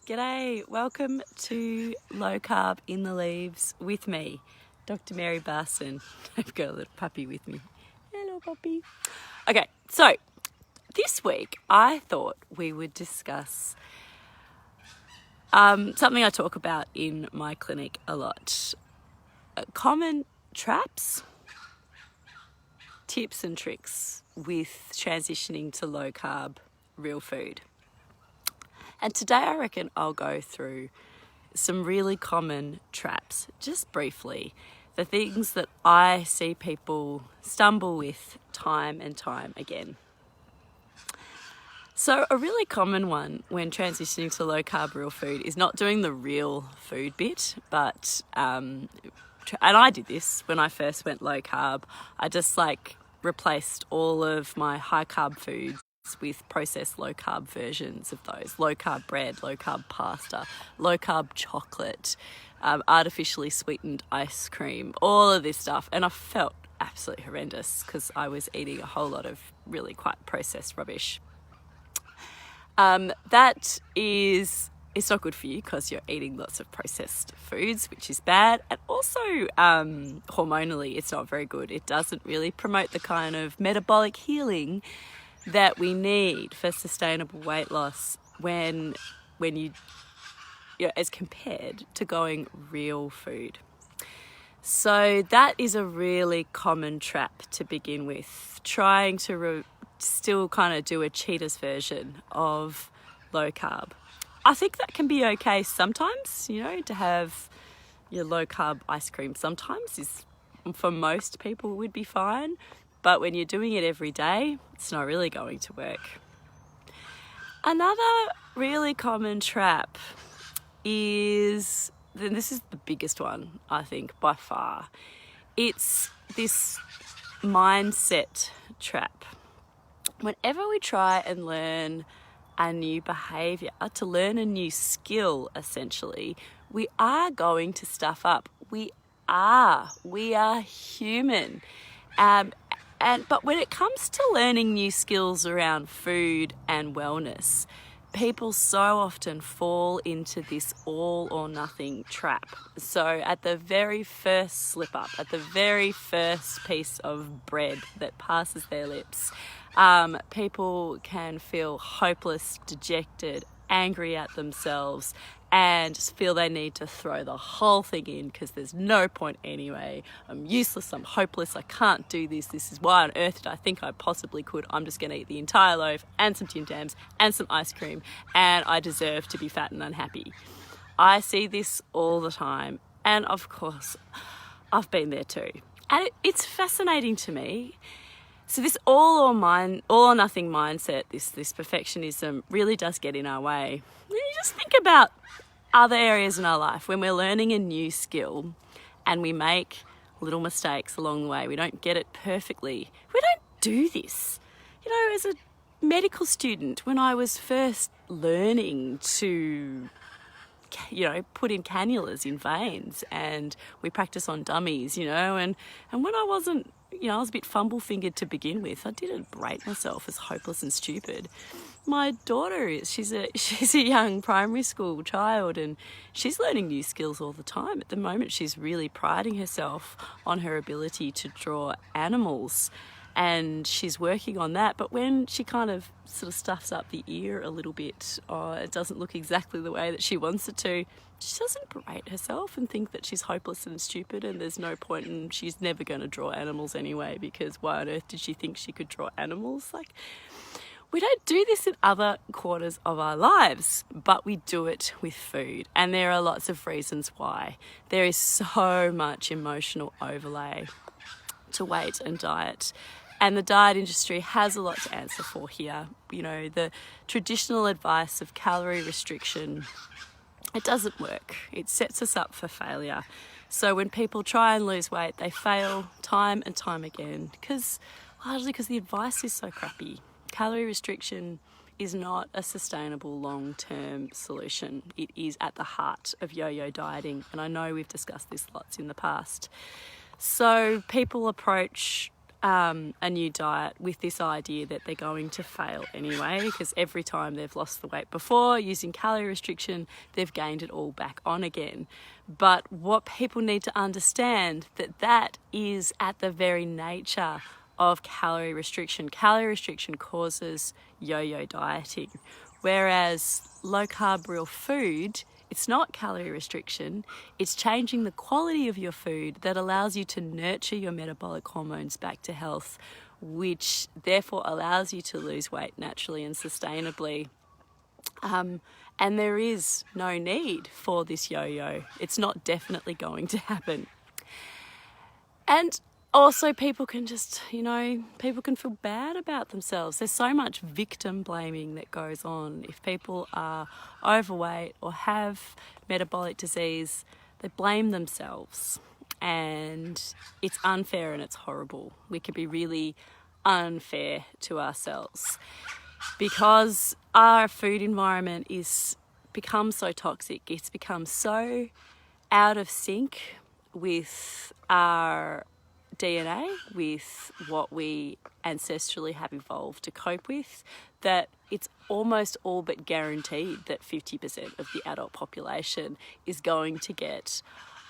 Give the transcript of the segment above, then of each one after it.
G'day, welcome to Low Carb in the Leaves with me, Dr. Mary Barson. I've got a little puppy with me. Hello, puppy. Okay, so this week I thought we would discuss something I talk about in my clinic a lot. Common traps, tips and tricks with transitioning to low carb real food. And today I reckon I'll go through some really common traps, just briefly, the things that I see people stumble with time and time again. So a really common one when transitioning to low carb real food is not doing the real food bit, but, and I did this when I first went low carb. I just replaced all of my high carb foods with processed low carb versions of those. Low carb bread, low carb pasta, low carb chocolate, artificially sweetened ice cream, all of this stuff. And I felt absolutely horrendous because I was eating a whole lot of really quite processed rubbish. That is, it's not good for you because you're eating lots of processed foods, which is bad. And also hormonally, it's not very good. It doesn't really promote the kind of metabolic healing that we need for sustainable weight loss when you know, as compared to going real food. So that is a really common trap to begin with, trying to still kind of do a cheater's version of low carb. I think that can be okay sometimes, you know, to have your low carb ice cream sometimes is, for most people, would be fine. But when you're doing it every day, it's not really going to work. Another really common trap is, and this is the biggest one, I think, by far. It's this mindset trap. Whenever we try and learn a new behaviour, to learn a new skill, essentially, we are going to stuff up. We are human. But when it comes to learning new skills around food and wellness, people so often fall into this all or nothing trap. So at the very first slip up, at the very first piece of bread that passes their lips, people can feel hopeless, dejected, angry at themselves, and just feel they need to throw the whole thing in because there's no point anyway. I'm useless, I'm hopeless, I can't do this. This is why on earth did I think I possibly could. I'm just going to eat the entire loaf and some Tim Tams and some ice cream, and I deserve to be fat and unhappy. I see this all the time, and of course, I've been there too. And it's fascinating to me. So this all or nothing mindset, this perfectionism really does get in our way. You just think about other areas in our life when we're learning a new skill and we make little mistakes along the way. We don't get it perfectly. We don't do this. You know, as a medical student, when I was first learning to, you know, put in cannulas in veins, and we practice on dummies, you know, and when I wasn't, you know, I was a bit fumble-fingered to begin with. I didn't rate myself as hopeless and stupid. My daughter she's a young primary school child, and she's learning new skills all the time. At the moment, she's really priding herself on her ability to draw animals, and she's working on that. But when she kind of sort of stuffs up the ear a little bit, or it doesn't look exactly the way that she wants it to, she doesn't berate herself and think that she's hopeless and stupid and there's no point and she's never going to draw animals anyway, because why on earth did she think she could draw animals? We don't do this in other quarters of our lives, but we do it with food. And there are lots of reasons why. There is so much emotional overlay to weight and diet. And the diet industry has a lot to answer for here. You know, the traditional advice of calorie restriction, it doesn't work. It sets us up for failure. So when people try and lose weight, they fail time and time again, largely because the advice is so crappy. Calorie restriction is not a sustainable long-term solution. It is at the heart of yo-yo dieting, and I know we've discussed this lots in the past. So people approach a new diet with this idea that they're going to fail anyway, because every time they've lost the weight before using calorie restriction, they've gained it all back on again. But what people need to understand, that is at the very nature of calorie restriction. Calorie restriction causes yo-yo dieting, whereas low carb real food, it's not calorie restriction, it's changing the quality of your food that allows you to nurture your metabolic hormones back to health, which therefore allows you to lose weight naturally and sustainably. And there is no need for this yo-yo. It's not definitely going to happen. And also people can just, people can feel bad about themselves. There's so much victim blaming that goes on. If people are overweight or have metabolic disease, they blame themselves. And it's unfair and it's horrible. We can be really unfair to ourselves because our food environment is become so toxic. It's become so out of sync with our DNA, with what we ancestrally have evolved to cope with, that it's almost all but guaranteed that 50% of the adult population is going to get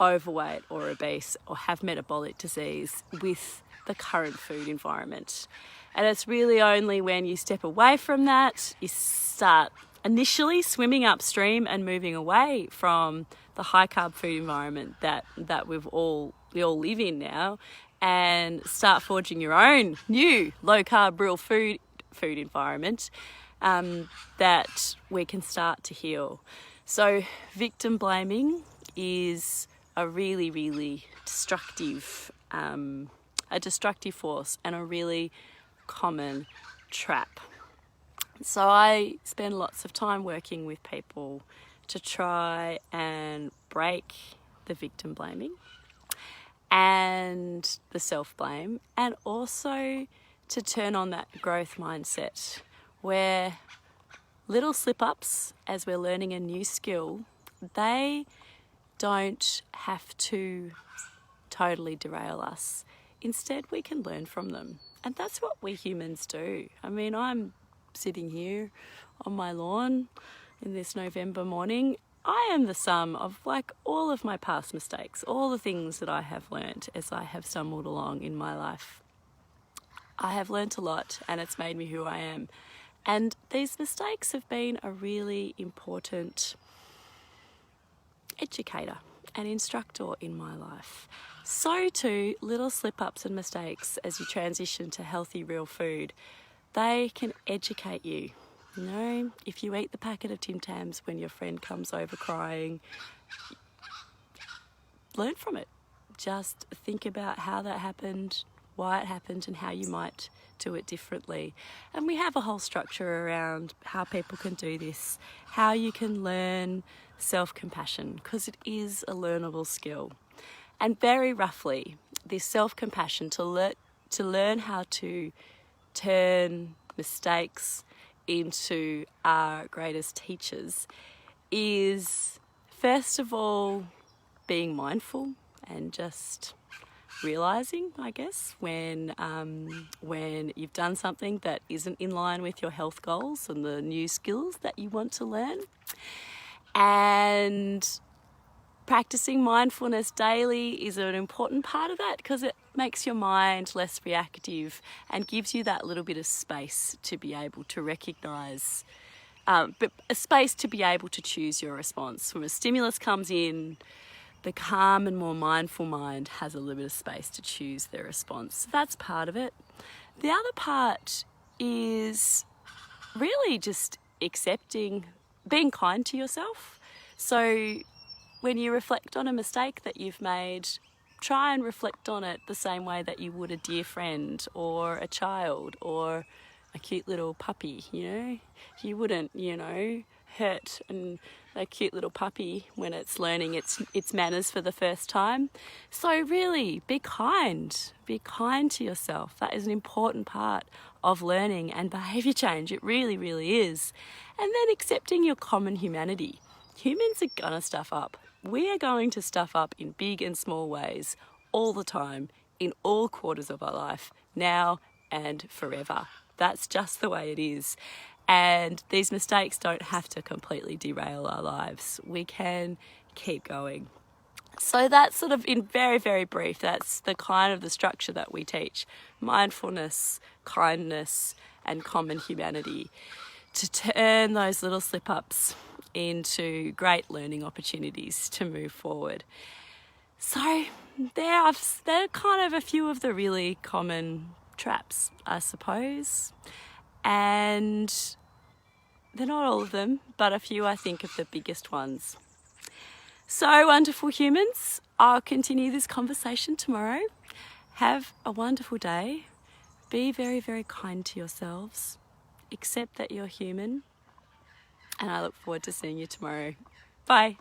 overweight or obese or have metabolic disease with the current food environment. And it's really only when you step away from that, you start initially swimming upstream and moving away from the high carb food environment that we all live in now, and start forging your own new low carb real food environment, that we can start to heal. So victim blaming is a really, really destructive force and a really common trap. So I spend lots of time working with people to try and break the victim blaming and the self-blame, and also to turn on that growth mindset where little slip-ups as we're learning a new skill, they don't have to totally derail us. Instead, we can learn from them. And that's what we humans do. I mean, I'm sitting here on my lawn in this November morning. I am the sum of all of my past mistakes, all the things that I have learned as I have stumbled along in my life. I have learnt a lot and it's made me who I am. And these mistakes have been a really important educator and instructor in my life. So too, little slip-ups and mistakes as you transition to healthy real food, they can educate you. If you eat the packet of Tim Tams when your friend comes over crying, learn from it. Just think about how that happened, why it happened, and how you might do it differently. And we have a whole structure around how people can do this, how you can learn self-compassion, because it is a learnable skill. And very roughly, this self-compassion to learn how to turn mistakes into our greatest teachers is, first of all, being mindful and just realizing, I guess, when you've done something that isn't in line with your health goals and the new skills that you want to learn. And practicing mindfulness daily is an important part of that because it makes your mind less reactive and gives you that little bit of space to be able to recognise, but a space to be able to choose your response. When a stimulus comes in, the calm and more mindful mind has a little bit of space to choose their response. So that's part of it. The other part is really just accepting, being kind to yourself. So when you reflect on a mistake that you've made, try and reflect on it the same way that you would a dear friend or a child or a cute little puppy, You wouldn't, hurt a cute little puppy when it's learning its manners for the first time. So really, be kind to yourself. That is an important part of learning and behaviour change. It really, really is. And then accepting your common humanity. Humans are gonna stuff up. We are going to stuff up in big and small ways all the time, in all quarters of our life. now and forever. That's just the way it is. And these mistakes don't have to completely derail our lives. We can keep going. So that's sort of, in very, very brief, that's the kind of the structure that we teach. Mindfulness, kindness, and common humanity, to turn those little slip-ups into great learning opportunities to move forward. So they're kind of a few of the really common traps, I suppose. And they're not all of them, but a few, I think, of the biggest ones. So, wonderful humans, I'll continue this conversation tomorrow. Have a wonderful day. Be very, very kind to yourselves. Accept that you're human. And I look forward to seeing you tomorrow. Bye.